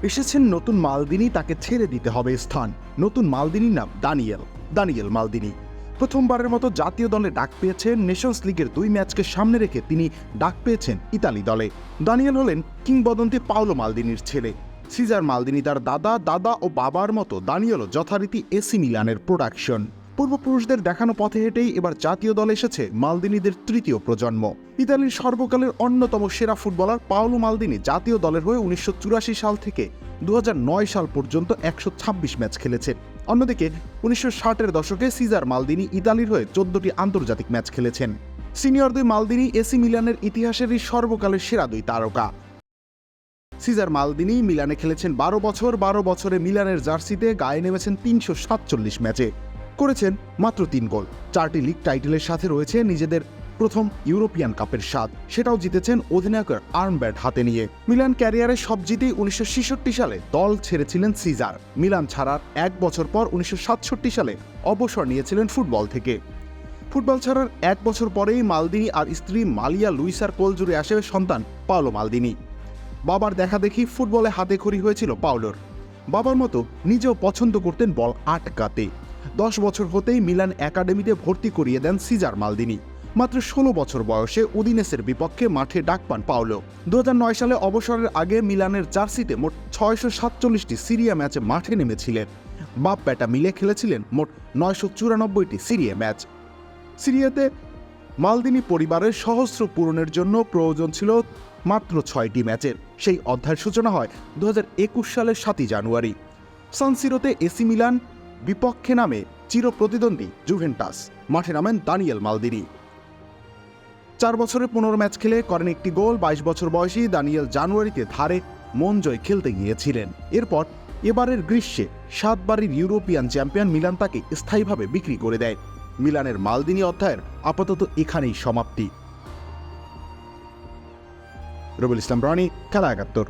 এসেছেন নতুন মালদিনি, তাকে ছেড়ে দিতে হবে স্থান। নতুন মালদিনির নাম দানিয়েল মালদিনি। প্রথমবারের মতো জাতীয় দলে ডাক পেয়েছেন। নেশনস লিগের 2 ম্যাচকে সামনে রেখে তিনি ডাক পেয়েছেন ইতালি দলে। দানিয়েল হলেন কিংবদন্তি পাওলো মালদিনির ছেলে। সিজার মালদিনি তার দাদা ও বাবার মতো দানিয়েলও যথারীতি এসি মিলানের প্রোডাকশন। পূর্বপুরুষদের দেখানো পথে হেঁটেই এবার জাতীয় দলে এসেছে মালদিনিদের তৃতীয় প্রজন্ম। ইতালির সর্বকালের অন্যতম সেরা ফুটবলার পাওলো মালদিনি জাতীয় দলের হয়ে 1984 সাল থেকে 2009 সাল পর্যন্ত 126 ম্যাচ খেলেছেন। অন্যদিকে 1960-এর দশকে সিজার মালদিনি ইতালির হয়ে 14টি আন্তর্জাতিক ম্যাচ খেলেছেন। সিনিয়র 2 মালদিনি এসি মিলানের ইতিহাসেরই সর্বকালের সেরা 2 তারকা। সিজার মালদিনি মিলানে খেলেছেন 12 বছরে মিলানের জার্সিতে গায়ে নেমেছেন 347 ম্যাচে, করেছেন মাত্র 3 গোল। 4টি লিগ টাইটেলের সাথে রয়েছে নিজেদের প্রথম ইউরোপিয়ান কাপের স্বাদ, সেটাও জিতেছেন অধিনায়কের আর্মব্যাট হাতে নিয়ে। মিলান ক্যারিয়ারে সব জিতেই 1966 সালে দল ছেড়েছিলেন সিজার। মিলান ছাড়ার 1 বছর পর 1967 সালে অবসর নিয়েছিলেন ফুটবল থেকে। ফুটবল ছাড়ার 1 বছর পরেই মালদিনি আর স্ত্রী মালিয়া লুইসার কোলজুড়ে আসে সন্তান পাওলো মালদিনি। বাবার দেখাদেখি ফুটবলে হাতেখড়ি হয়েছিল পাওলোর। বাবার মতো নিজেও পছন্দ করতেন বল আটকাতে। 10 বছর হতেই মিলান একাডেমিতে ভর্তি করিয়ে দেন সিজার মালদিনি। মাত্র 16 বছর বয়সে উদিনেসের বিপক্ষে মাঠে ডাক পান পাওলো। 2009 সালে অবসরের আগে মিলানের জার্সিতে মোট 647টি সিরিয়া ম্যাচে মাঠে নেমেছিলেন। বাপ বেটা মিলে খেলেছিলেন মোট 994টি সিরিয়া ম্যাচ। সিরিয়াতে মালদিনি পরিবারের সহস্র পূরণের জন্য প্রয়োজন ছিল মাত্র 6টি ম্যাচের। সেই অধ্যায়ের সূচনা হয় 2021 সালের 7 জানুয়ারি। সানসিরোতে এসি মিলান বিপক্ষে নামে চিরপ্রতিদ্বন্দ্বী জুভেন্টাস। মাঠে নামেন দানিয়েল মালদিনি। 4 বছরে 15 ম্যাচ খেলে করেন 1টি গোল। 22 বছর বয়সী দানিয়েল জানুয়ারিতে ধারে মন জয় খেলতে গিয়েছিলেন। এরপর এবারের গ্রীষ্মে 7 বারের ইউরোপিয়ান চ্যাম্পিয়ন মিলান তাকে স্থায়ীভাবে বিক্রি করে দেয়। মিলানের মালদিনি অধ্যায়ের আপাতত এখানেই সমাপ্তি। রবিউল ইসলাম রনি, খেলা 71।